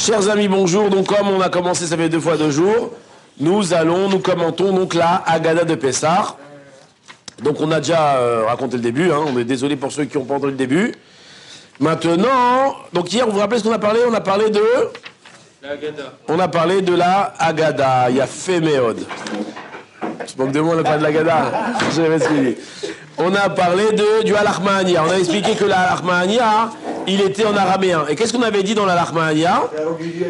Chers amis, bonjour. Donc, comme on a commencé, ça fait 2 fois 2 jours, nous commentons donc la Haggadah de Pessah. Donc, on a déjà raconté le début. On est désolé pour ceux qui n'ont pas entendu le début. Maintenant, donc hier, vous vous rappelez ce qu'on a parlé? On a parlé de la Haggadah. On a parlé de la Haggadah. Il y a Féméod. Je manque de mots, on a parlé de la Haggadah. Je vais m'expliquer. On a parlé du Halachmania. On a expliqué que la Halachmania, il était en araméen. Et qu'est-ce qu'on avait dit dans la Halachmania?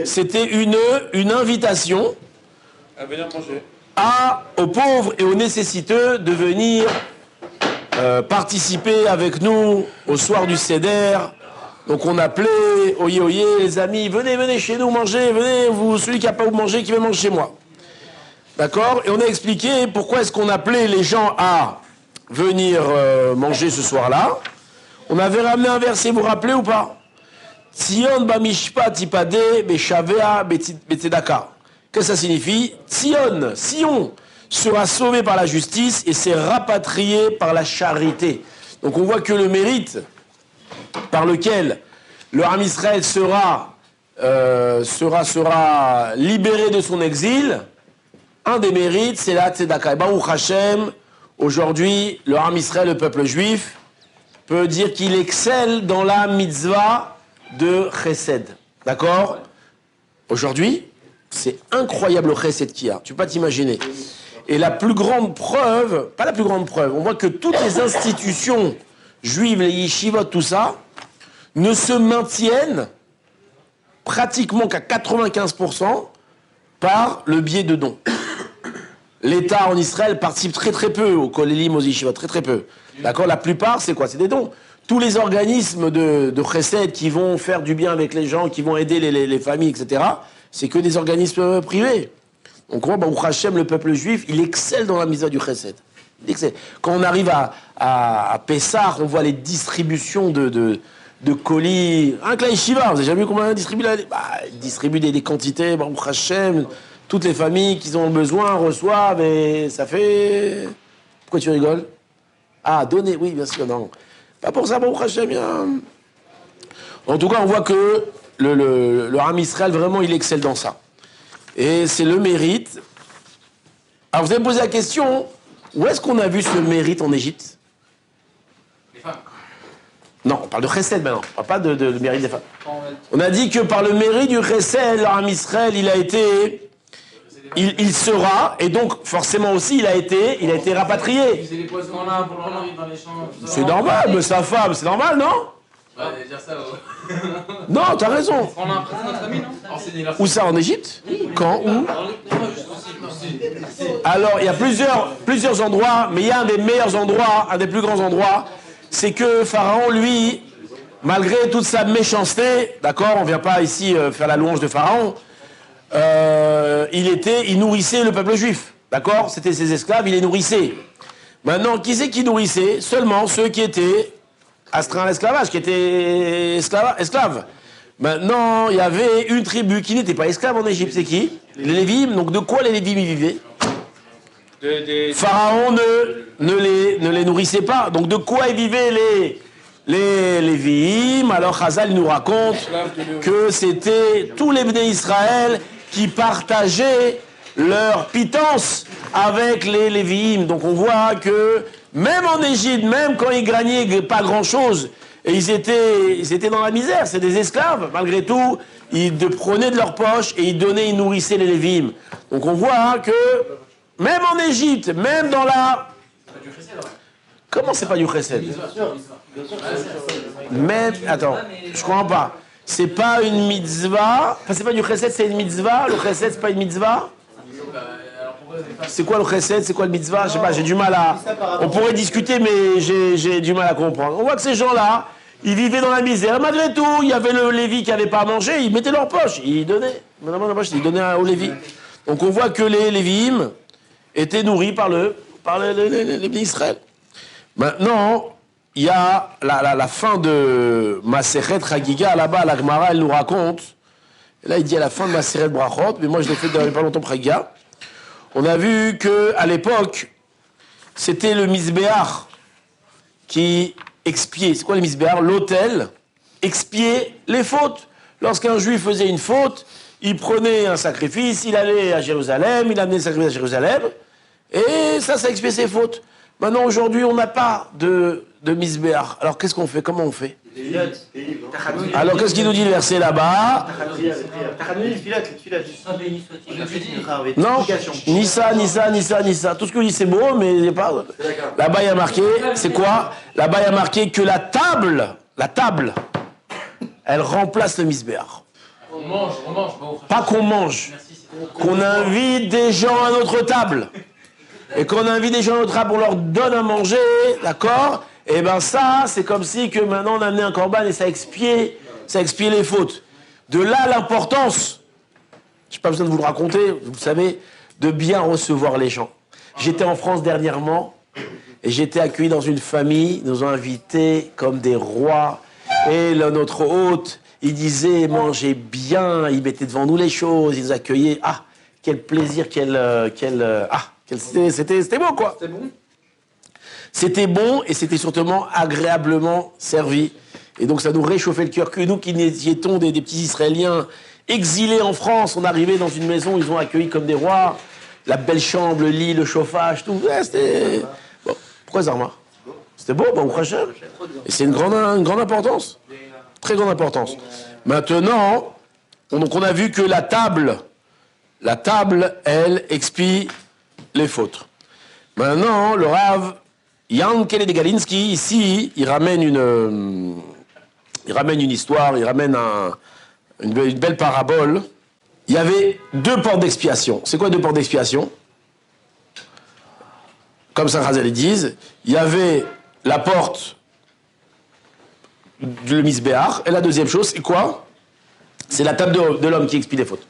C'était une invitation à venir manger. Aux pauvres et aux nécessiteux de venir participer avec nous au soir du Seder. Donc on appelait, oyez, oyez, les amis, venez chez nous manger, venez, vous, celui qui n'a pas où manger, qui veut manger chez moi. D'accord? Et on a expliqué pourquoi est-ce qu'on appelait les gens à venir manger ce soir-là. On avait ramené un verset, vous vous rappelez ou pas? Tzion bamishpat ipade beshavea betzedaka. Qu'est-ce que ça signifie? Sion sera sauvé par la justice et c'est rapatrié par la charité. Donc on voit que le mérite par lequel le Ham Israël sera libéré de son exil, un des mérites, c'est la tzedaka. Et Baruch Hashem, aujourd'hui, le Ham Israël, le peuple juif, peut dire qu'il excelle dans la mitzvah de chesed. D'accord? Aujourd'hui, c'est incroyable le chesed qu'il y a. Tu peux pas t'imaginer. Et la plus grande preuve, pas la plus grande preuve, on voit que toutes les institutions juives, les yeshivot, tout ça, ne se maintiennent pratiquement qu'à 95% par le biais de dons. L'État en Israël participe très très peu aux kolélim, aux yeshivot, très très peu. D'accord? La plupart, c'est quoi? C'est des dons. Tous les organismes de chesed qui vont faire du bien avec les gens, qui vont aider les familles, etc., c'est que des organismes privés. Donc, on voit, Baruch Hashem, le peuple juif, il excelle dans la misère du chesed. Quand on arrive à Pessah, on voit les distributions de colis. Un la yeshiva, vous avez jamais vu comment on distribue ils distribuent des quantités, Baruch Hashem. Toutes les familles qui ont besoin reçoivent et ça fait... Pourquoi tu rigoles? Ah, donner, oui, bien sûr, non. Pas pour ça, Baruch Hashem. En tout cas, on voit que le Ham Israël, vraiment, il excelle dans ça. Et c'est le mérite. Alors, vous avez posé la question, où est-ce qu'on a vu ce mérite en Égypte? Les femmes. Non, on parle de chesed maintenant, on parle pas de mérite des femmes. On a dit que par le mérite du chesed, le Ham Israël, il a été... Il sera, et donc forcément aussi, il a été rapatrié. C'est les poissons là pour l'enlever dans les champs. C'est normal, mais sa femme, c'est normal, non? Ouais, dire ça. Non, t'as raison. On a un prêtre, notre ami, non? Où ça, en Égypte? Quand? Où? Alors, il y a plusieurs endroits, mais il y a un des meilleurs endroits, un des plus grands endroits, c'est que Pharaon, lui, malgré toute sa méchanceté, d'accord, on ne vient pas ici faire la louange de Pharaon, il nourrissait le peuple juif, d'accord? C'était ses esclaves, il les nourrissait. Maintenant, qui c'est qui nourrissait? Seulement ceux qui étaient astreints à l'esclavage, qui étaient esclaves. Maintenant, il y avait une tribu qui n'était pas esclave en Égypte, c'est qui? Les Lévim. Donc de quoi les Lévim y vivaient? Pharaon ne les nourrissait pas. Donc de quoi ils vivaient les Lévim? Alors Chazal nous raconte que c'était tous les Bnei Israël qui partageaient leur pitance avec les Lévim. Donc on voit que même en Égypte, même quand ils gagnaient pas grand-chose, et ils étaient dans la misère, c'est des esclaves, malgré tout, ils prenaient de leur poche et ils nourrissaient les Lévim. Donc on voit que même en Égypte, même dans la... Comment c'est pas du chesed? Même... Attends, je comprends pas. C'est pas une mitzvah. Enfin, c'est pas du chesed, c'est une mitzvah. Le chesed, c'est pas une mitzvah. C'est quoi le chesed? C'est quoi le mitzvah? Je sais pas, j'ai du mal à... On pourrait discuter, mais j'ai du mal à comprendre. On voit que ces gens-là, ils vivaient dans la misère. Malgré tout, il y avait le Lévi qui n'avait pas à manger, ils mettaient leur poche. Ils donnaient. Ils donnaient au Lévi. Donc on voit que les Lévim étaient nourris par les Israël. Maintenant, il y a la fin de Masechet Chagiga, là-bas, la Gemara, elle nous raconte. Et là, il dit à la fin de Masechet Brachot, mais moi je l'ai fait depuis pas longtemps Chagiga. On a vu qu'à l'époque, c'était le Misbéach qui expiait. C'est quoi le Misbéach? L'autel expiait les fautes. Lorsqu'un juif faisait une faute, il prenait un sacrifice, il allait à Jérusalem, il amenait le sacrifice à Jérusalem, et ça expiait ses fautes. Maintenant, aujourd'hui, on n'a pas de misbéach. Alors, qu'est-ce qu'on fait? Comment on fait? Alors, qu'est-ce qu'il nous dit le verset là-bas? Non, ni ça, ni ça, ni ça, ni ça. Tout ce que vous dites, c'est beau, mais il n'y a pas... Là-bas, il y a marqué, c'est quoi? Là-bas, il y a marqué que la table, elle remplace le misbéach. On mange. Pas qu'on mange, qu'on invite des gens à notre table. Et qu'on invite des gens à notre table, on leur donne à manger, d'accord? Et ben ça, c'est comme si que maintenant on amenait un corban et ça expiait les fautes. De là l'importance, je n'ai pas besoin de vous le raconter, vous le savez, de bien recevoir les gens. J'étais en France dernièrement et j'étais accueilli dans une famille, ils nous ont invités comme des rois. Et là, notre hôte, il disait mangez bien, il mettait devant nous les choses, il nous accueillait. Ah, quel plaisir, c'était beau quoi. C'était bon. C'était bon et c'était surtout agréablement servi. Et donc ça nous réchauffait le cœur. Que nous qui étions des petits Israéliens exilés en France, on arrivait dans une maison, ils ont accueilli comme des rois. La belle chambre, le lit, le chauffage, tout. Ouais, c'était... Bon, pourquoi Zarma? C'était beau, bon, Hachem. Et c'est une grande importance. Très grande importance. Maintenant, donc on a vu que la table, elle, expie les fautes. Maintenant, le Rav Yankele de Galinsky, ici, il ramène une histoire, il ramène une belle parabole. Il y avait 2 portes d'expiation. C'est quoi 2 portes d'expiation? Comme ça, Chazal, ils disent, il y avait la porte du misbéach, et la deuxième chose, c'est quoi? C'est la table de l'homme qui expie les fautes.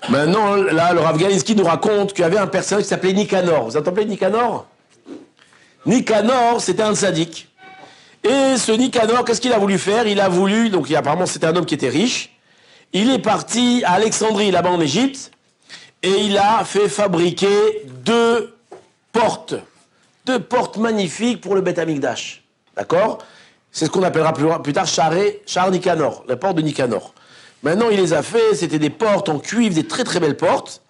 Maintenant, là, le Rav Galinsky nous raconte qu'il y avait un personnage qui s'appelait Nicanor. Vous entendez Nicanor? Nicanor, c'était un sadique. Et ce Nicanor, qu'est-ce qu'il a voulu faire? Il a voulu, donc apparemment c'était un homme qui était riche, il est parti à Alexandrie, là-bas en Égypte, et il a fait fabriquer 2 portes magnifiques pour le Beth Amikdash. D'accord? C'est ce qu'on appellera plus tard Char Nicanor, la porte de Nicanor. Maintenant, il les a fait, c'était des portes en cuivre, des très très belles portes.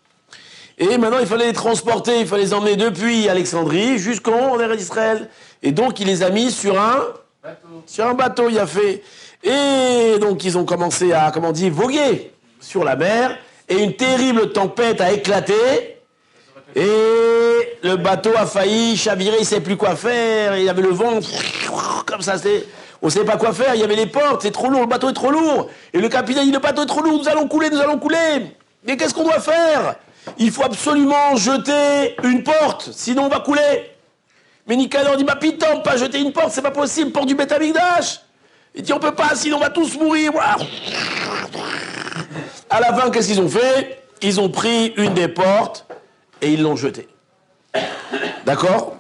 Et maintenant, il fallait les transporter, il fallait les emmener depuis Alexandrie jusqu'en Eretz Israël. Et donc, il les a mis sur un bateau, il a fait. Et donc, ils ont commencé à, voguer sur la mer. Et une terrible tempête a éclaté. Et le bateau a failli chavirer, il ne savait plus quoi faire. Il avait le vent, comme ça, on ne savait pas quoi faire. Il y avait les portes, c'est trop lourd, le bateau est trop lourd. Et le capitaine dit, le bateau est trop lourd, nous allons couler. Mais qu'est-ce qu'on doit faire? Il faut absolument jeter une porte, sinon on va couler. Mais Nicanor dit, putain, pas jeter une porte, c'est pas possible, porte du Beth Amikdash. Il dit, on peut pas, sinon on va tous mourir. À la fin, qu'est-ce qu'ils ont fait? Ils ont pris une des portes et ils l'ont jetée. D'accord?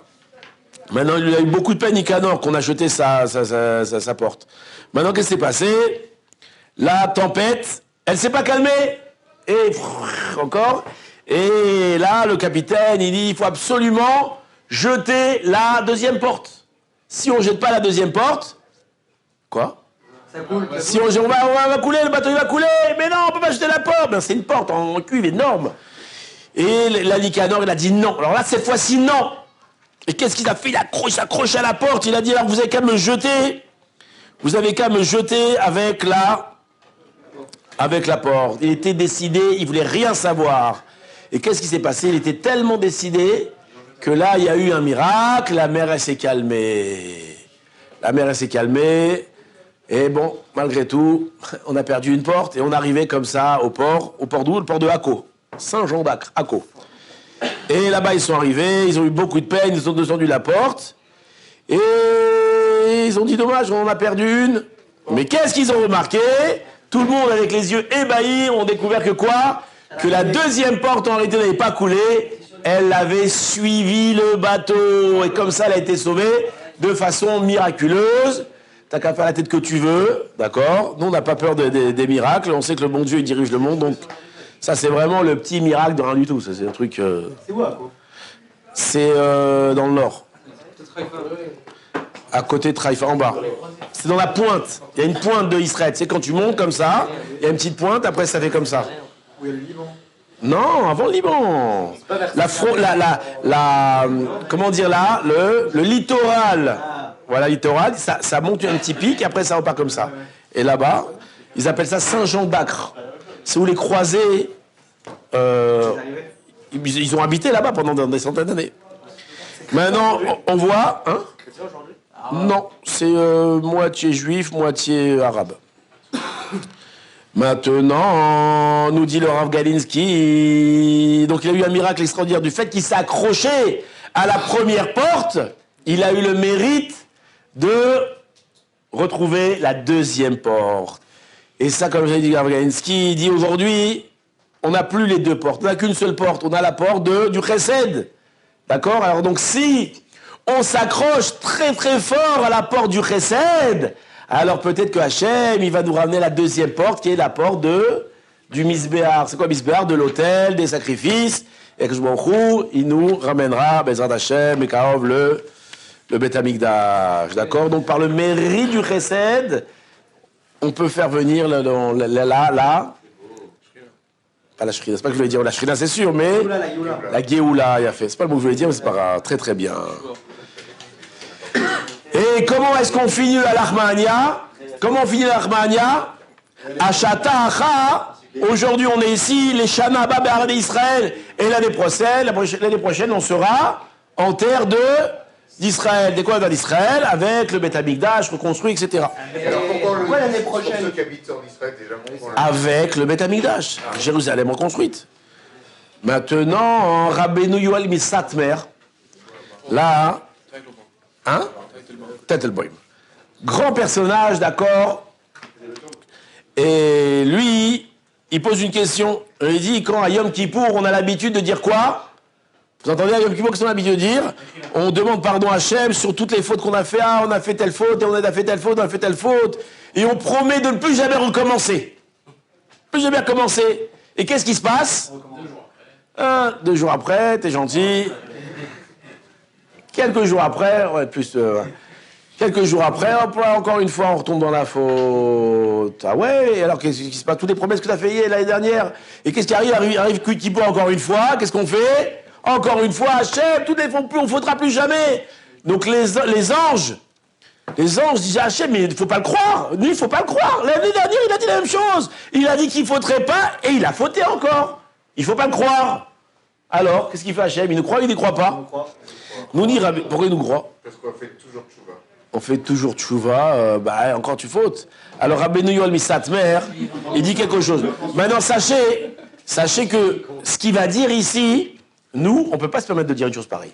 Maintenant, il a eu beaucoup de peine, Nicanor, qu'on a jeté sa porte. Maintenant, qu'est-ce qui s'est passé? La tempête, elle s'est pas calmée. Et encore. Et là, le capitaine, il dit, il faut absolument jeter la deuxième porte. Si on ne jette pas la deuxième porte, quoi? Ça coule. Si on va couler, le bateau il va couler. Mais non, on ne peut pas jeter la porte. Ben, c'est une porte en cuivre énorme. Et la Nicanor, il a dit non. Alors là, cette fois-ci, non. Et qu'est-ce qu'il a fait? Il s'accroche à la porte. Il a dit, alors vous avez qu'à me jeter. Vous avez qu'à me jeter avec la porte. Il était décidé, il voulait rien savoir. Et qu'est-ce qui s'est passé? Il était tellement décidé que là, il y a eu un miracle. La mer, elle s'est calmée. Et bon, malgré tout, on a perdu une porte et on arrivait comme ça au port d'où? Le port de Akko. Saint-Jean d'Acre, Akko. Et là-bas, ils sont arrivés, ils ont eu beaucoup de peine, ils ont descendu la porte. Et ils ont dit, dommage, on en a perdu une. Mais qu'est-ce qu'ils ont remarqué? Tout le monde, avec les yeux ébahis, ont découvert que quoi? Que la deuxième porte, en réalité, n'avait pas coulé. Elle avait suivi le bateau. Et comme ça, elle a été sauvée de façon miraculeuse. T'as qu'à faire la tête que tu veux, d'accord? Nous, on n'a pas peur des miracles. On sait que le bon Dieu, il dirige le monde. Donc, ça, c'est vraiment le petit miracle de rien du tout. Ça, c'est un truc... C'est où, quoi? C'est dans le Nord. À côté de Haïfa, en bas. C'est dans la pointe. Il y a une pointe de Israël. Tu sais, quand tu montes comme ça, il y a une petite pointe, après ça fait comme ça. Où il y a le Liban. Non, avant le Liban. Comment dire là, le littoral. Voilà, littoral, ça monte un petit pic, après ça repart comme ça. Et là-bas, ils appellent ça Saint-Jean d'Acre. C'est où les croisés, ils ont habité là-bas pendant des centaines d'années. Maintenant, on voit, hein? Non, c'est moitié juif, moitié arabe. Maintenant, nous dit le Rav Galinsky, donc il a eu un miracle extraordinaire du fait qu'il s'est accroché à la première porte, il a eu le mérite de retrouver la deuxième porte. Et ça, comme j'ai dit, le Rav Galinsky, il dit aujourd'hui, on n'a plus les deux portes, on n'a qu'une seule porte, on a la porte du Chesed. D'accord? Alors donc si on s'accroche très très fort à la porte du Chesed, alors peut-être que Hachem, il va nous ramener la deuxième porte, qui est la porte du Misbéar. C'est quoi Misbéar? De l'autel, des sacrifices. Et que je m'en fous, il nous ramènera, Bezrat Hachem, et Karov, le Beth Amikdash. D'accord? Donc par le mérite du Chesed, on peut faire venir pas la Shrina, c'est pas que je voulais dire la Shrina, c'est sûr, mais la Géoula, il a fait. C'est pas le mot que je voulais dire, mais c'est pas grave. Très très bien. Et comment est-ce qu'on finit la Lachmania? Comment on finit la Lachmania? Achata Acha. Aujourd'hui, on est ici, les Shana Abba Be'arad Israël. Et l'année prochaine, on sera en terre d'Israël. Des quoi d'Israël? Avec le Beth Amikdash reconstruit, etc. Alors pourquoi l'année prochaine? Pour ceux qui habitent en Israël, déjà, Avec le Beth Amikdash. Jérusalem reconstruite. Maintenant, Rabbeinu Yoel Misatmer. Là, hein? Tettelboim. Grand personnage, d'accord. Et lui, il pose une question. Il dit, quand à Yom Kippour, on a l'habitude de dire quoi? Vous entendez à Yom Kippour, qu'est-ce qu'on a l'habitude de dire? On demande pardon à Hachem sur toutes les fautes qu'on a fait. Ah, on a fait telle faute, et on a fait telle faute, on a fait telle faute. Et on promet de ne plus jamais recommencer. Plus jamais recommencer. Et qu'est-ce qui se passe? 2 jours après, t'es gentil. Quelques jours après, ouais, plus... Quelques jours après, hop, encore une fois, on retombe dans la faute. Ah ouais, et alors qu'est-ce qui se passe? Toutes les promesses que tu as fait l'année dernière. Et qu'est-ce qui arrive? Arrive Kippour encore une fois. Qu'est-ce qu'on fait? Encore une fois, Hachem, toutes les fois, on ne faudra plus jamais. Donc les anges disaient à Hachem, mais il ne faut pas le croire. Lui, il ne faut pas le croire. L'année dernière, il a dit la même chose. Il a dit qu'il ne faudrait pas, et il a fauté encore. Il ne faut pas le croire. Alors, qu'est-ce qu'il fait Hachem? Il nous croit ou il ne croit pas? Nous, pourquoi il nous croit? Parce qu'on fait toujours tchouva. On fait toujours tchouva, encore tu fautes. Alors Rabbeinu Yoel Misatmer, il dit quelque chose. Maintenant, sachez que ce qu'il va dire ici, nous, on ne peut pas se permettre de dire une chose pareille.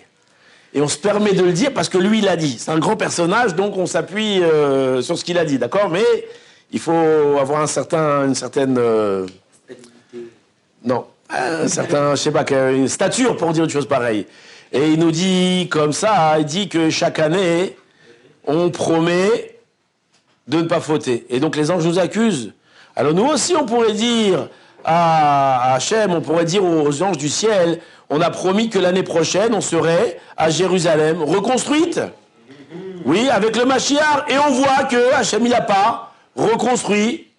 Et on se permet de le dire parce que lui, il l'a dit. C'est un grand personnage, donc on s'appuie sur ce qu'il a dit, d'accord? Mais il faut avoir une certaine... non, un certain, je sais pas, une stature pour dire une chose pareille. Et il nous dit comme ça, il dit que chaque année... on promet de ne pas fauter. Et donc les anges nous accusent. Alors nous aussi, on pourrait dire à Hachem, on pourrait dire aux anges du ciel, on a promis que l'année prochaine, on serait à Jérusalem reconstruite. Oui, avec le Mashiach. Et on voit que Hachem, il n'a pas reconstruit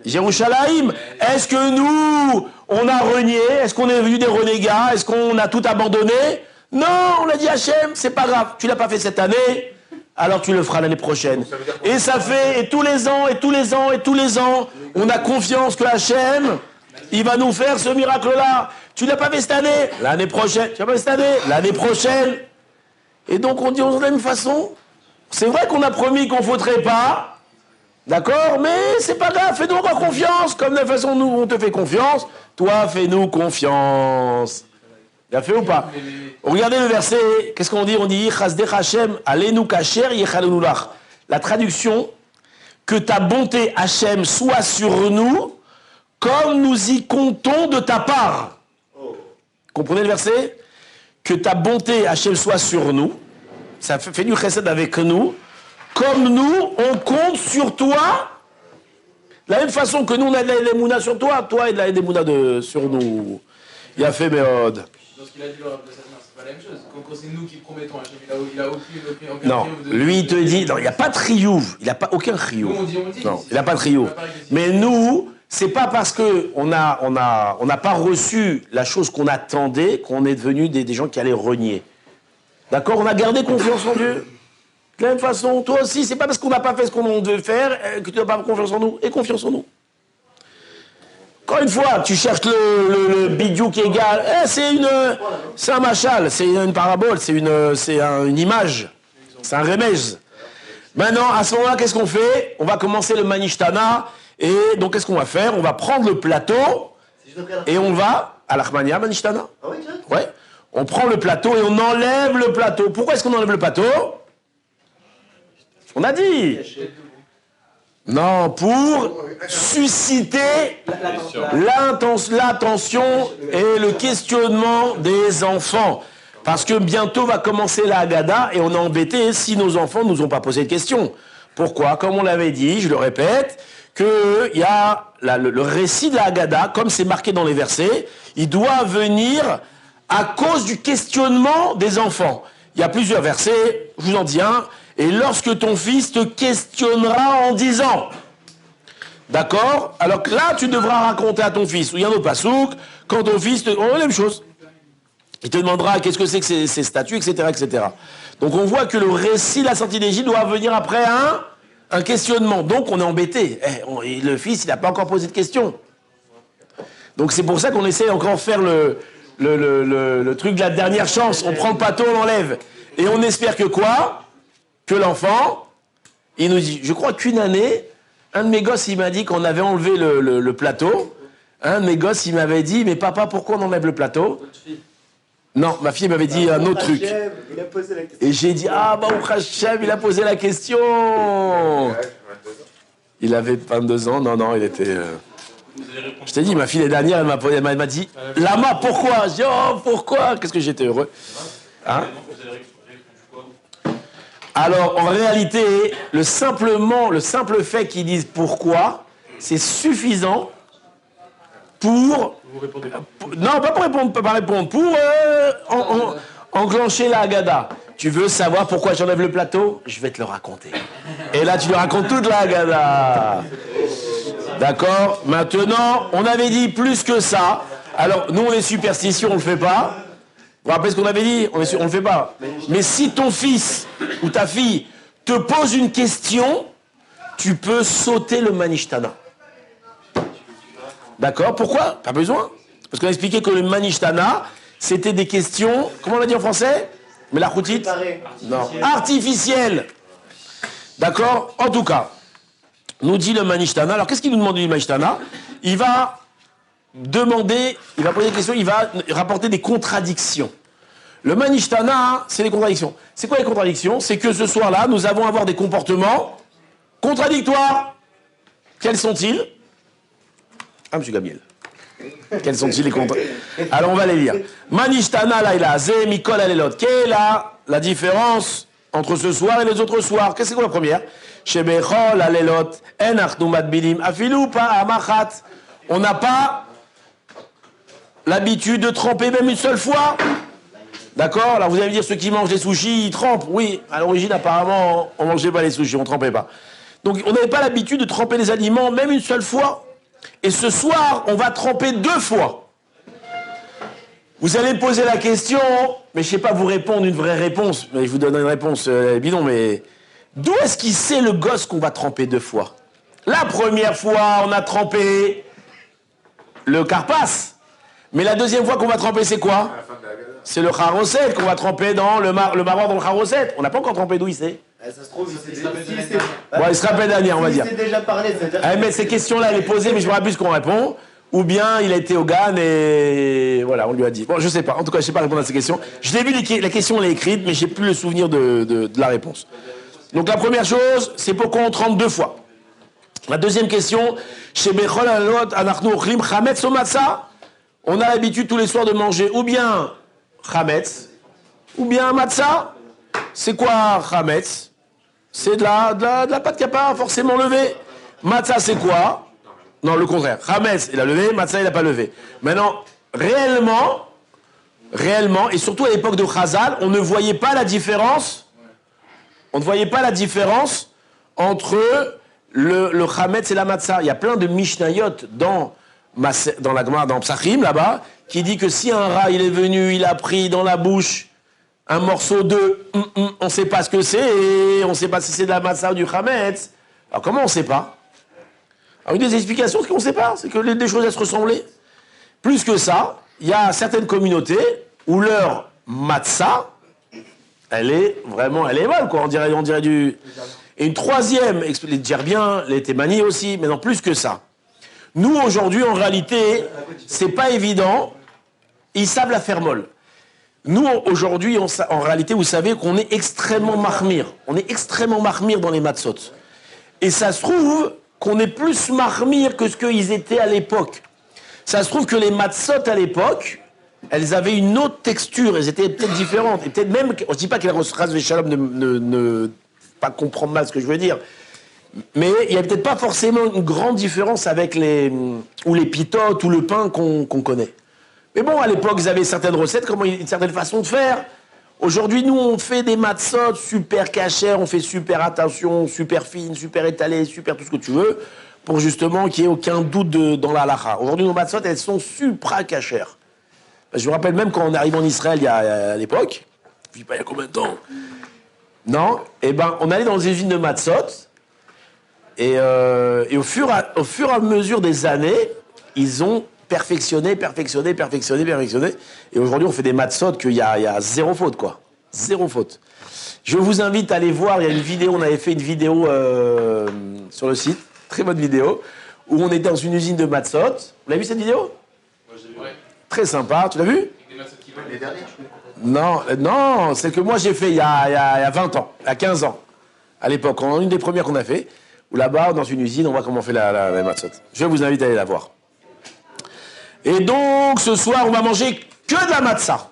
Jérusalem. Est-ce que nous, on a renié? Est-ce qu'on est devenu des renégats? Est-ce qu'on a tout abandonné? Non, on a dit Hachem, c'est pas grave. Tu l'as pas fait cette année, alors tu le feras l'année prochaine. Et ça fait, et tous les ans, on a confiance que Hachem, il va nous faire ce miracle-là. Tu l'as pas fait cette année, l'année prochaine. Tu l'as pas fait cette année, l'année prochaine. Et donc on dit de la même façon, c'est vrai qu'on a promis qu'on ne faudrait pas, d'accord, mais c'est pas grave, fais-nous encore confiance. Comme de la façon nous, on te fait confiance, toi, fais-nous confiance. Il a fait ou pas? Regardez le verset, qu'est-ce qu'on dit? On dit Chasdech Hashem, alenu kasher yechalenu lach. La traduction, que ta bonté Hashem soit sur nous, comme nous y comptons de ta part. Comprenez le verset? Que ta bonté Hashem soit sur nous, ça fait du chesed avec nous, comme nous, on compte sur toi, de la même façon que nous, on a de l'émouna sur toi, toi, il a de l'émouna sur nous. Il a fait Méod. Dans ce qu'il a dit, le Rav de Sadnas. c'est pas la même chose. Quand c'est nous qui promettons, Hachem, il a aucun Non, triomphe de- lui il te dit, non, il n'y a pas de triouf, il n'a pas aucun triouf. Nous, on dit, Non, mais il n'a pas de triouf. Mais nous, c'est pas parce que on n'a pas reçu la chose qu'on attendait qu'on est devenu des gens qui allaient renier. D'accord? On a gardé confiance en Dieu. De la même façon, toi aussi, c'est pas parce qu'on n'a pas fait ce qu'on devait faire que tu n'as pas confiance en nous. Et confiance en nous. Encore une fois, tu cherches le bidou qui égale. C'est un machal, c'est une parabole, c'est une image. C'est un remèze. Maintenant, à ce moment-là, qu'est-ce qu'on fait? On va commencer le Manishtana. Et donc, qu'est-ce qu'on va faire? On va prendre le plateau et on va à l'Achmania Manishtana. Ah oui, direct. Ouais. On prend le plateau et on enlève le plateau. Pourquoi est-ce qu'on enlève le plateau? On a dit. Non, pour susciter l'attention et le questionnement des enfants. Parce que bientôt va commencer la Haggadah et on est embêté si nos enfants ne nous ont pas posé de questions. Pourquoi? Comme on l'avait dit, je le répète, qu'il y a le récit de la Haggadah, comme c'est marqué dans les versets, il doit venir à cause du questionnement des enfants. Il y a plusieurs versets, je vous en dis un. Et lorsque ton fils te questionnera en disant... D'accord? Alors que là, tu devras raconter à ton fils. Ou il y a un autre pasouk, quand ton fils te... Oh, la même chose. Il te demandera qu'est-ce que c'est que ces statuts, etc., etc. Donc on voit que le récit de la sortie d'Égypte doit venir après un questionnement. Donc on est embêté. Et le fils, il n'a pas encore posé de questions. Donc c'est pour ça qu'on essaie encore de faire le truc de la dernière chance. On prend le plateau, on l'enlève. Et on espère que quoi? Que l'enfant, il nous dit, je crois qu'une année... Un de mes gosses, il m'a dit qu'on avait enlevé le plateau. Un de mes gosses, il m'avait dit, mais papa, pourquoi on enlève le plateau? Non, ma fille m'avait dit un autre truc. Il a posé la question. Et j'ai dit, ah, bah, Hachem, il a posé la question. Il avait 22 ans, non, il était... Je t'ai dit, ma fille, l'année dernière, elle m'a dit, Lama, pourquoi? J'ai dit, oh, pourquoi? Qu'est-ce que j'étais heureux. Hein? Alors, en réalité, le simple fait qu'ils disent pourquoi, c'est suffisant pour... Non, pas pour répondre, pour enclencher la Haggadah. Tu veux savoir pourquoi j'enlève le plateau? Je vais te le raconter. Et là, tu lui racontes toute la Haggadah. D'accord? Maintenant, on avait dit plus que ça. Alors, nous, on est superstitieux, on ne le fait pas. Vous vous rappelez ce qu'on avait dit? On ne le fait pas. Mais si ton fils ou ta fille te pose une question, tu peux sauter le Manishtana. D'accord? Pourquoi? Pas besoin. Parce qu'on a expliqué que le Manishtana, c'était des questions, comment on l'a dit en français? Mais la routine? Non. Artificielle. D'accord? En tout cas, nous dit le Manishtana. Alors qu'est-ce qu'il nous demande du Manishtana? Il va poser des questions, il va rapporter des contradictions. Le Manishtana, c'est des contradictions. C'est quoi les contradictions? C'est que ce soir-là, nous allons avoir des comportements contradictoires. Quels sont-ils? Ah, M. Gabriel. Quels sont-ils les contradictions? Alors, on va les lire. Manishtana, là, il a Zé, Mikol, Alelot. Quelle est la différence entre ce soir et les autres soirs? Qu'est-ce que c'est la première? Shebechol, Alelot, En Achnu Madbilim, Afilou, Pa, Amachat. On n'a pas l'habitude de tremper même une seule fois. D'accord? Alors vous allez me dire, ceux qui mangent des sushis, ils trempent. Oui, à l'origine, apparemment, on ne mangeait pas les sushis, on ne trempait pas. Donc on n'avait pas l'habitude de tremper les aliments même une seule fois. Et ce soir, on va tremper 2 fois. Vous allez me poser la question, mais je ne sais pas vous répondre une vraie réponse. Mais je vous donne une réponse bidon, mais... D'où est-ce qu'il sait le gosse qu'on va tremper 2 fois? La première fois, on a trempé le carpas. Mais la deuxième fois qu'on va tremper, c'est quoi? C'est le charoset qu'on va tremper dans le maror dans le charoset. On n'a pas encore trempé, d'où il sait? Ça se trouve, il se rappelle dernière, on va dire. Il s'est déjà parlé, c'est-à-dire... Mais ces questions-là, elle est posée, mais je me rappelle plus ce qu'on répond. Ou bien il a été au GAN et voilà, on lui a dit. Bon, je sais pas. En tout cas, je sais pas répondre à ces questions. Je l'ai vu, la question, elle est écrite, mais j'ai plus le souvenir de la réponse. Donc la première chose, c'est pourquoi on trempe 2 fois. La deuxième question, chez Bechol Alot, Anachnu Ochlim, Chametz o Matzah. On a l'habitude tous les soirs de manger ou bien Chametz, ou bien Matzah. C'est quoi Chametz? C'est de la pâte qui n'a pas forcément levé. Matzah, c'est quoi? Non, le contraire. Chametz, il a levé, Matzah, il n'a pas levé. Maintenant, réellement, réellement, et surtout à l'époque de Chazal, on ne voyait pas la différence. On ne voyait pas la différence entre le Chametz et la Matzah. Il y a plein de Mishnayot dans la Gemara, dans Psachim, là-bas, qui dit que si un rat, il est venu, il a pris dans la bouche un morceau de on ne sait pas ce que c'est, et on ne sait pas si c'est de la Matzah ou du Chametz. Alors comment on ne sait pas? Alors une des explications, c'est qu'on ne sait pas, c'est que les choses, elles se ressemblaient. Plus que ça, il y a certaines communautés où leur Matzah, elle est mal, quoi. On dirait du... Et une troisième, les Djerbiens, les Thémanies aussi, mais non, plus que ça. Nous, aujourd'hui, en réalité, c'est pas évident. Ils savent la faire molle. Nous, aujourd'hui, en réalité, vous savez qu'on est extrêmement marmire. On est extrêmement marmire dans les matzot. Et ça se trouve qu'on est plus marmire que ce qu'ils étaient à l'époque. Ça se trouve que les matzot à l'époque, elles avaient une autre texture, elles étaient peut-être différentes. Et peut-être même, on ne dit pas que la Ras Veshalom ne pas comprendre mal ce que je veux dire, mais il n'y a peut-être pas forcément une grande différence avec les pitotes ou le pain qu'on connaît. Mais bon, à l'époque, ils avaient certaines recettes, une certaine façon de faire. Aujourd'hui, nous, on fait des matzot super cachères, on fait super attention, super fine, super étalée, super tout ce que tu veux, pour justement qu'il n'y ait aucun doute dans la halacha. Aujourd'hui, nos matzot, elles sont supra cachères. Je me rappelle même quand on arrive en Israël, à l'époque, je ne sais pas il y a combien de temps, non, on allait dans les usines de matzot, et au fur et à mesure des années, ils ont perfectionné. Et aujourd'hui, on fait des matzot qu'il y a zéro faute, quoi. Zéro faute. Je vous invite à aller voir, il y a une vidéo, on avait fait une vidéo sur le site, très bonne vidéo, où on était dans une usine de matzot. Vous l'avez vu cette vidéo? Moi, j'ai vu. Ouais. Très sympa, tu l'as vu? Des matzot qui volent. Les derniers, je crois. Non, c'est que moi j'ai fait il y a 20 ans, il y a 15 ans, à l'époque, une des premières qu'on a fait, où là-bas, dans une usine, on voit comment on fait la matzot. Je vous invite à aller la voir. Et donc, ce soir, on va manger que de la matzah.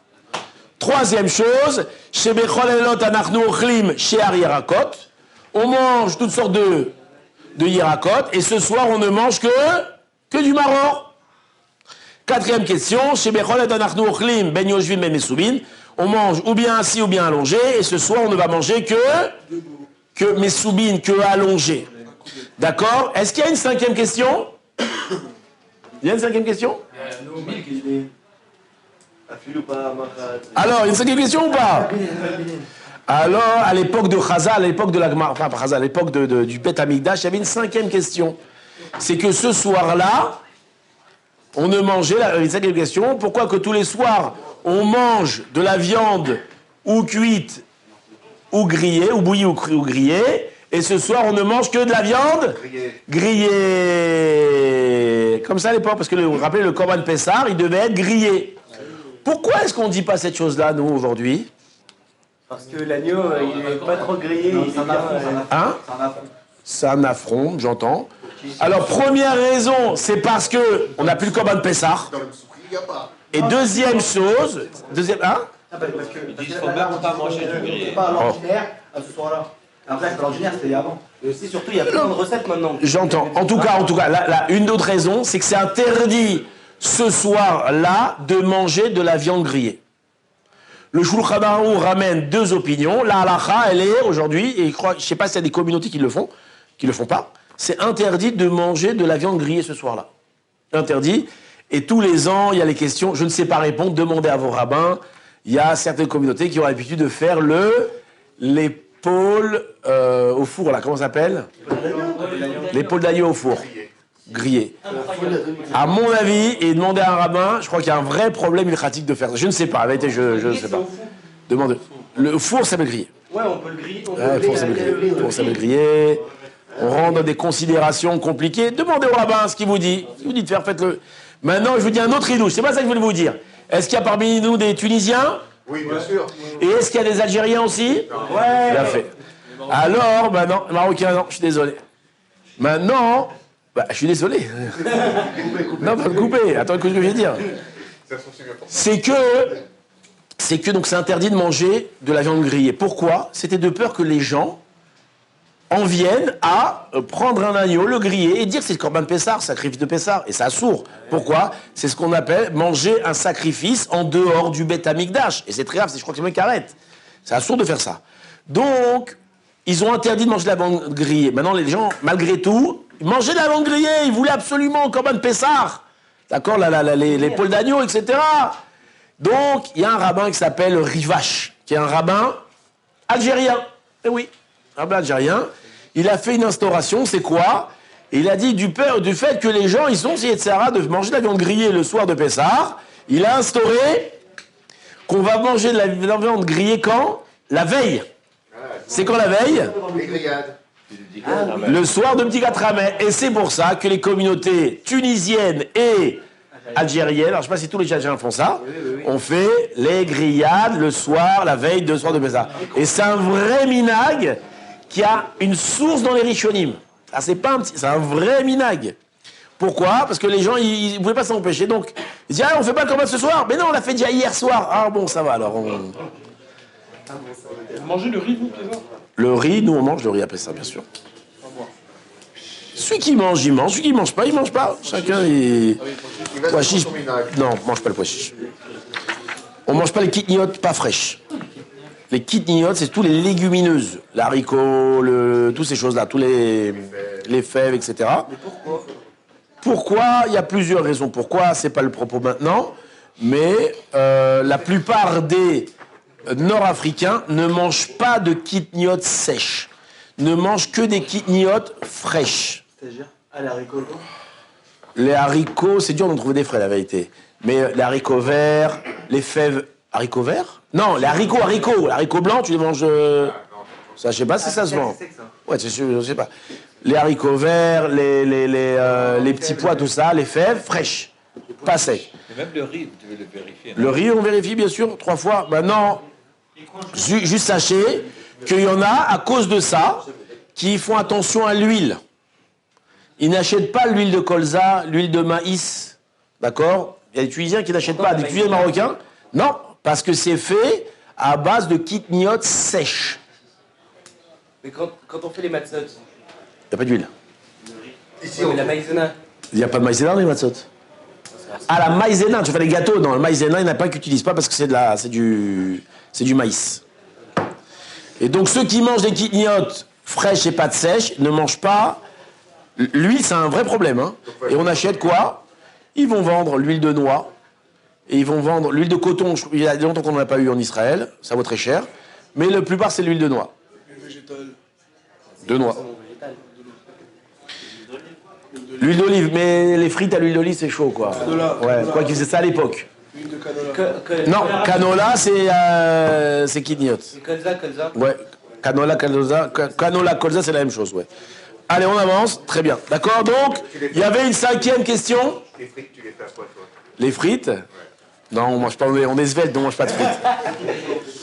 Troisième chose, chez Bechol Elot Anachnu Ochlim chez Yerakot, on mange toutes sortes de Yerakot, et ce soir, on ne mange que du maror. Quatrième question, chez Bechol Elot Anachnu Ochlim Ben Yoshvim Ben Mesubin, on mange ou bien assis ou bien allongé, et ce soir, on ne va manger que Mesubin, que allongé. D'accord? Est-ce qu'il y a une cinquième question? Il y a une cinquième question? Alors, il y a une cinquième question ou pas? Alors, à l'époque de Chazal, à l'époque de la Gemara, enfin pas Chazal, à l'époque du Beth Amikdash, il y avait une cinquième question. C'est que ce soir-là, on ne mangeait, une cinquième question, pourquoi que tous les soirs, on mange de la viande ou cuite ou grillée, ou bouillie ou grillée, et ce soir, on ne mange que de la viande grillée. Comme ça à l'époque, parce que vous vous rappelez, le Korban Pessar, il devait être grillé. Pourquoi est-ce qu'on ne dit pas cette chose-là, nous, aujourd'hui? Parce que l'agneau, il n'est pas trop grillé. C'est un affront. Hein? C'est un affront, j'entends. Alors, première raison, c'est parce que on n'a plus le Korban Pessar. Dans le soukri, il n'y a pas. Et deuxième chose... Hein? Parce que il faut même pas manger du grillé. Pas à l'ordinaire, à ce soir-là. Après, l'ordinaire, c'était avant. Et aussi, surtout, il y a plein de recettes maintenant. J'entends. En tout cas, une autre raison, c'est que c'est interdit ce soir-là de manger de la viande grillée. Le Shulchan Aruch ramène deux opinions. La halacha, elle est aujourd'hui, et je ne sais pas s'il y a des communautés qui le font pas, c'est interdit de manger de la viande grillée ce soir-là. Interdit. Et tous les ans, il y a les questions, je ne sais pas répondre, demandez à vos rabbins. Il y a certaines communautés qui ont l'habitude de faire l'épaule au four, là, comment ça s'appelle? L'épaule d'agneau au four. Grillé. À mon avis, et demander à un rabbin, je crois qu'il y a un vrai problème ilchatique de faire ça. Je ne sais pas, en vérité, je ne sais pas. Demandez. Le four s'appelle grillé. Ouais, on peut le griller. Le four s'appelle grillé. Le four s'appelle grillé. On rentre dans des considérations compliquées. Demandez au rabbin ce qu'il vous dit. Si vous dit de faire, faites-le. Maintenant, je vous dis un autre idouche. C'est pas ça que je voulais vous dire. Est-ce qu'il y a parmi nous des Tunisiens? Oui, bien sûr. Et est-ce qu'il y a des Algériens aussi? Ouais. Bien fait. Alors, non, Marocains, non, je suis désolé. Maintenant, je suis désolé. Non, pas le couper. Attends, que je vais dire. C'est que donc c'est interdit de manger de la viande grillée. Pourquoi? C'était de peur que les gens en viennent à prendre un agneau, le griller et dire que c'est le corban de Pessah, sacrifice de Pessah. Et ça sourd. Pourquoi? C'est ce qu'on appelle manger un sacrifice en dehors du Beth Amikdash. Et c'est très grave, je crois que c'est même qui arrête. C'est assourd de faire ça. Donc, ils ont interdit de manger de la viande grillée. Maintenant, les gens, malgré tout, ils mangeaient de la viande grillée. Ils voulaient absolument le corban de Pessah. D'accord, les pôles d'agneau, etc. Donc, il y a un rabbin qui s'appelle Rivache, qui est un rabbin algérien. Eh oui, un rabbin algérien. Il a fait une instauration, c'est quoi? Il a dit du fait que les gens, ils sont si etc. de manger de la viande grillée le soir de Pessah. Il a instauré qu'on va manger de la viande grillée quand? La veille. C'est quand la veille? Les grillades. Le soir de Petit Katrameh. Et c'est pour ça que les communautés tunisiennes et algériennes, alors je ne sais pas si tous les Algériens font ça, on fait les grillades le soir, la veille de soir de Pessah. Et c'est un vrai minag qui a une source dans les Rishonim. Ah, c'est pas un petit, c'est un vrai minag. Pourquoi? Parce que les gens, ils ne pouvaient pas s'en empêcher. Donc, ils disent, ah, on fait pas le combat ce soir? Mais non, on l'a fait déjà hier soir. Ah bon, ça va, alors on... Vous mangez le riz, vous, Pézor? Le riz, nous on mange le riz après ça, bien sûr. Celui qui mange, il mange. Celui qui mange pas, il mange pas. Chacun est... Il va Pois se chiche. prendre son vinaigre. Non, on mange pas le pois chiche. On mange pas les kitniotes pas fraîches. Les kitniotes, c'est tous les légumineuses. L'haricot, toutes ces choses-là, tous les fèves, etc. Mais pourquoi? Pourquoi? Il y a plusieurs raisons. Pourquoi? C'est pas le propos maintenant. Mais la plupart des Nord-Africains ne mangent pas de kitniotes sèches. Ne mangent que des kitniotes fraîches. C'est-à-dire? Ah, les haricots. Les haricots, c'est dur d'en trouver des frais, la vérité. Mais les haricots verts, les fèves... Haricots verts? Non, les haricots. Les haricots blancs, tu les manges... Ça, je sais pas si ça se vend. Ouais, c'est sûr, je sais pas. Les haricots verts, les petits pois, tout ça, les fèves, fraîches. Pas secs. Et même le riz, vous devez le vérifier. Le riz, on vérifie, bien sûr, 3 fois. Maintenant, juste sachez qu'il y en a, à cause de ça, qui font attention à l'huile. Ils n'achètent pas l'huile de colza, l'huile de maïs. D'accord? Il y a des Tunisiens qui n'achètent pas, des Tunisiens marocains. Non, parce que c'est fait à base de kitniotes sèches. Mais quand on fait les matzot, Il n'y a pas d'huile. Ici, mais la maïzena, Il n'y a pas de maïzena dans les matzot. Ah, la maïzena, tu fais les gâteaux. Non, le maïzena, il n'y en a pas qui n'utilisent pas parce que c'est du maïs. Et donc, ceux qui mangent des kitniotes fraîches et pâtes sèches ne mangent pas. L'huile, c'est un vrai problème. Hein. Et on achète quoi? Ils vont vendre l'huile de noix. Et ils vont vendre l'huile de coton. Il y a longtemps qu'on n'en a pas eu en Israël. Ça vaut très cher. Mais la plupart, c'est l'huile de noix. De noix. L'huile d'olive, mais les frites à l'huile d'olive, c'est chaud, quoi. Ouais, quoi qu'ils faisaient ça à l'époque. Non, canola, c'est kitniote. colza. Ouais, canola, colza, c'est la même chose, ouais. Allez, on avance. Très bien. D'accord, donc, il y avait une 5e question. les frites, tu les fais à quoi, toi? Les frites? Non, on mange pas, on est svelte, on mange pas de frites.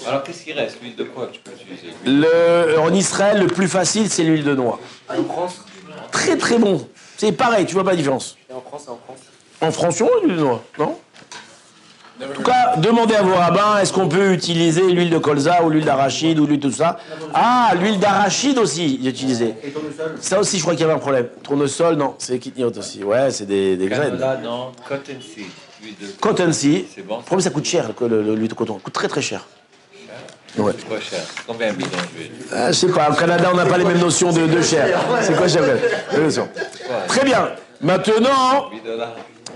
Alors qu'est-ce qui reste? L'huile de quoi que tu peux utiliser? En Israël, le plus facile, c'est l'huile de noix. En France? Très très bon. C'est pareil, tu vois pas la différence. Et en France, En France, on a l'huile de noix, non? En tout cas, demandez à vos rabbins, est-ce qu'on peut utiliser l'huile de colza ou l'huile d'arachide ou l'huile de tout ça? Ah, l'huile d'arachide aussi, utilisé. Et tournesol? Ça aussi, je crois qu'il y avait un problème. Tournesol, non, c'est kitniote aussi. Ouais, c'est des graines. Canola, non. Cottonseed. L'huile de Cottonseed. C'est bon. Le problème, ça coûte cher, l'huile de coton. Ça coûte très très cher. Ouais. C'est quoi cher? Combien un bidon d'huile? Ah, je sais pas, au Canada, on n'a pas les mêmes notions de cher. C'est quoi cher? Très bien.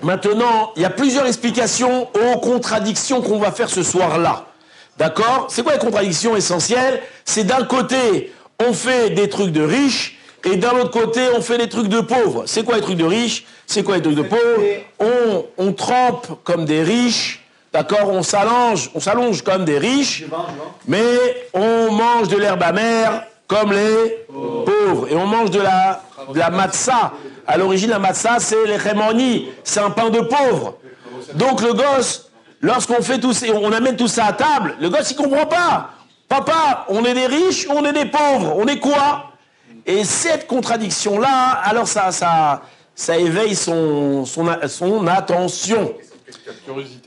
Maintenant, il y a plusieurs explications aux contradictions qu'on va faire ce soir-là. D'accord? C'est quoi les contradictions essentielles? C'est d'un côté, on fait des trucs de riches, et d'un autre côté, on fait des trucs de pauvres. C'est quoi les trucs de riches? C'est quoi les trucs de pauvres? On trempe comme des riches, d'accord? On s'allonge comme des riches, mais on mange de l'herbe amère comme les pauvres. Et on mange de la matzah. À l'origine, la matzah, c'est les rémoni, c'est un pain de pauvre. Donc le gosse, lorsqu'on fait on amène tout ça à table, le gosse, il comprend pas. Papa, on est des riches ou on est des pauvres? On est quoi? Et cette contradiction-là, alors ça éveille son attention.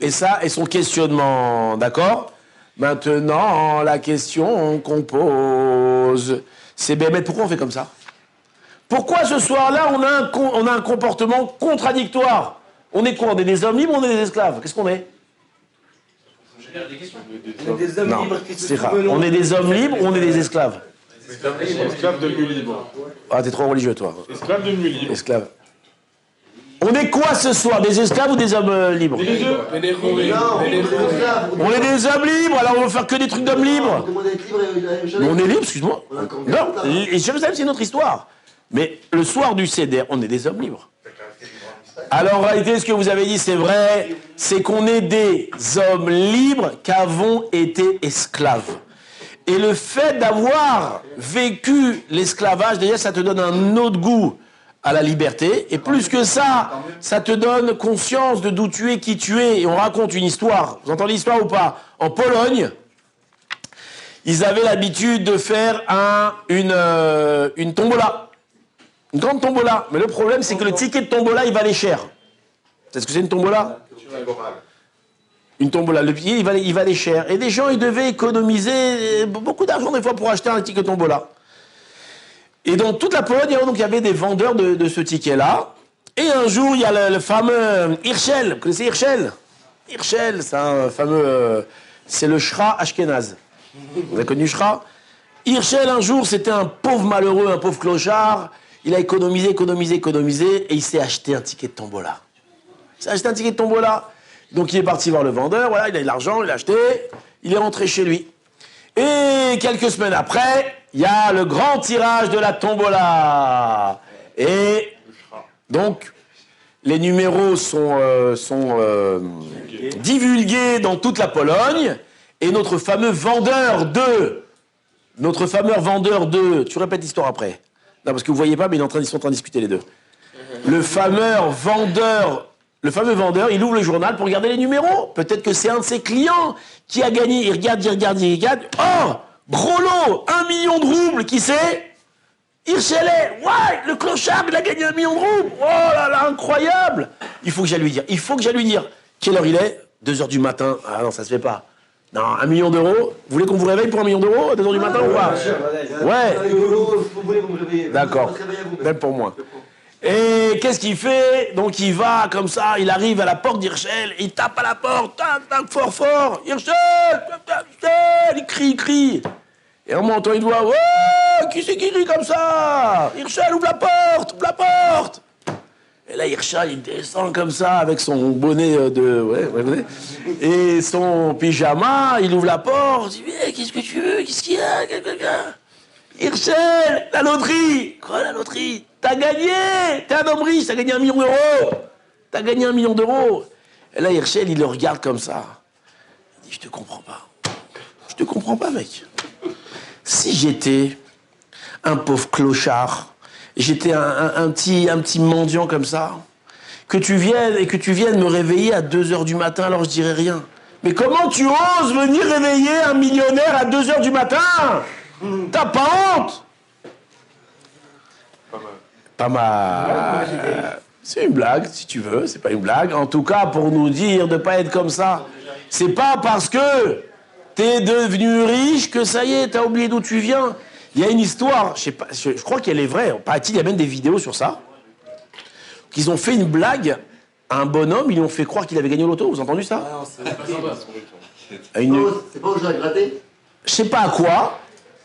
Et ça, et son questionnement, d'accord? Maintenant, la question qu'on pose, C'est Bémet, pourquoi on fait comme ça? Pourquoi ce soir-là, on a un comportement contradictoire? On est quoi? On est des hommes libres ou on est des esclaves? Qu'est-ce qu'on est? On est des hommes Non, libres qui se c'est rare. souvenons. On est des hommes libres ou on est des esclaves? Esclave devenu libre. Ah, t'es trop religieux, toi. Esclave devenu libre. Esclave. On est quoi ce soir? Des esclaves ou des hommes libres? Les deux. Non, on est des esclaves. On est des hommes libres, alors on veut faire que des trucs d'hommes libres. On demande d'être libre et Mais on est libre, excuse-moi. On a encore Non, bien et Jérusalem, c'est une autre histoire. Mais le soir du Seder, on est des hommes libres. Alors en réalité, ce que vous avez dit, c'est vrai, c'est qu'on est des hommes libres qu'avons été esclaves. Et le fait d'avoir vécu l'esclavage, déjà, ça te donne un autre goût à la liberté. Et plus que ça, ça te donne conscience de d'où tu es, qui tu es. Et on raconte une histoire. Vous entendez l'histoire ou pas? En Pologne, ils avaient l'habitude de faire une tombola. Une grande tombola. Mais le problème, c'est que le ticket de tombola, il valait cher. C'est ce que c'est une tombola? Une tombola. Le billet, il valait cher. Et des gens, ils devaient économiser beaucoup d'argent, des fois, pour acheter un ticket de tombola. Et dans toute la Pologne, il y avait des vendeurs de ce ticket-là. Et un jour, il y a le fameux Hirschel. Vous connaissez Hirschel? Hirschel, c'est un fameux... c'est le Shra Ashkenaz. Vous avez connu Shra? Hirschel, un jour, c'était un pauvre malheureux, un pauvre clochard. Il a économisé, et il s'est acheté un ticket de tombola. Il s'est acheté un ticket de tombola. Donc il est parti voir le vendeur, voilà, il a eu de l'argent, il l'a acheté, il est rentré chez lui. Et quelques semaines après, il y a le grand tirage de la tombola. Et donc, les numéros sont divulgués dans toute la Pologne. Et notre fameux vendeur de... Tu répètes l'histoire après. Non, parce que vous voyez pas, mais ils sont en train de discuter les deux. Le fameux vendeur, il ouvre le journal pour regarder les numéros. Peut-être que c'est un de ses clients qui a gagné. Il regarde. Oh, gros lot, 1 million de roubles, qui c'est? Hirschelet, ouais, le clochard, il a gagné 1 million de roubles. Oh là là, incroyable. Il faut que j'aille lui dire. Quelle heure il est? 2h du matin. Ah non, ça se fait pas. Non, 1 million d'euros. Vous voulez qu'on vous réveille pour 1 million d'euros à 2h du matin ou pas? Ouais. D'accord. Même pour moi. Et qu'est-ce qu'il fait? Donc il va comme ça, il arrive à la porte d'Hirschel, il tape à la porte, tac, fort, Hirschel, il crie. Et on m'entend une voix, oh, qui c'est qui crie comme ça? Hirschel, ouvre la porte. Et là, Hirschel, il descend comme ça, avec son bonnet et son pyjama, il ouvre la porte, il dit, hey, qu'est-ce que tu veux? Qu'est-ce qu'il y a? Hirschel, la loterie! Quoi, la loterie? T'as gagné! T'es un homme riche, t'as gagné 1 million d'euros! T'as gagné 1 million d'euros! Et là, Hirschel, il le regarde comme ça. Il dit, je te comprends pas, mec. Si j'étais un pauvre clochard, j'étais un petit mendiant comme ça, que tu viennes me réveiller à 2h du matin, alors je dirais rien. Mais comment tu oses venir réveiller un millionnaire à 2h du matin? T'as pas honte? Pas mal. C'est une blague, si tu veux, c'est pas une blague. En tout cas, pour nous dire de pas être comme ça. C'est pas parce que t'es devenu riche que ça y est, t'as oublié d'où tu viens. Il y a une histoire, je crois qu'elle est vraie, paraît-il, il y a même des vidéos sur ça, qu'ils ont fait une blague à un bonhomme, ils lui ont fait croire qu'il avait gagné au loto, vous avez entendu ça? Ah non, c'est C'est pas où j'ai gratté? Je sais pas à quoi.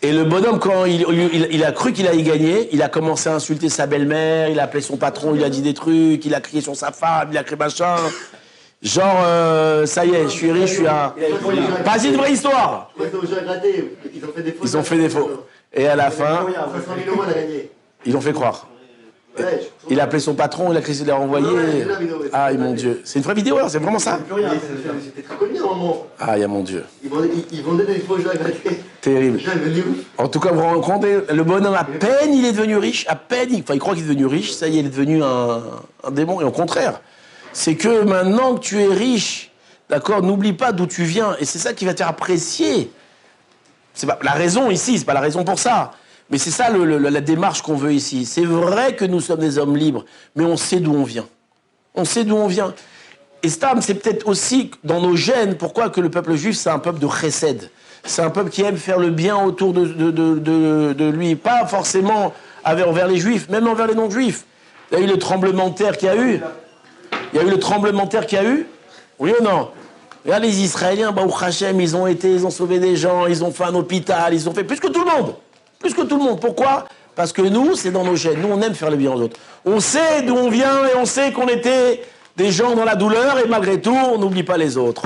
Et le bonhomme, quand il a cru qu'il allait gagner, il a commencé à insulter sa belle-mère, il a appelé son patron, il a dit des trucs, il a crié sur sa femme, il a crié machin. Genre, ça y est, je suis riche, je suis un... Pas une vraie histoire. C'est où j'ai gratté. Ils ont fait des faux. Et à la fin, 500 000 euros, elle a gagné. ils l'ont fait croire. Ouais, Il a appelé son patron, il a crié de les renvoyer. j'ai vu la vidéo, ouais. Aïe, mon Dieu. C'est une vraie vidéo, alors, c'est vraiment ça? C'était très connu à un moment. Aïe, mon Dieu. Ils vendaient des faux jeux à gratter. Terrible. J'ai venu où? En tout cas, vous vous rendez compte, le bonhomme, à peine il est devenu riche, il croit qu'il est devenu riche, ça y est, il est devenu un démon. Et au contraire, c'est que maintenant que tu es riche, d'accord, n'oublie pas d'où tu viens. Et c'est ça qui va te faire apprécier. C'est pas la raison ici, c'est pas la raison pour ça. Mais c'est ça la démarche qu'on veut ici. C'est vrai que nous sommes des hommes libres, mais on sait d'où on vient. On sait d'où on vient. Et Stam, c'est peut-être aussi dans nos gènes, pourquoi que le peuple juif, c'est un peuple de chesed. C'est un peuple qui aime faire le bien autour de lui. Pas forcément envers les juifs, même envers les non-juifs. Il y a eu le tremblement de terre qu'il y a eu. Il y a eu le tremblement de terre qu'il y a eu. Oui ou non? Regarde les Israéliens, Baruch Hashem, ils ont sauvé des gens, ils ont fait un hôpital, ils ont fait plus que tout le monde. Plus que tout le monde. Pourquoi? Parce que nous, c'est dans nos gènes. Nous, on aime faire le bien aux autres. On sait d'où on vient et on sait qu'on était des gens dans la douleur et malgré tout, on n'oublie pas les autres.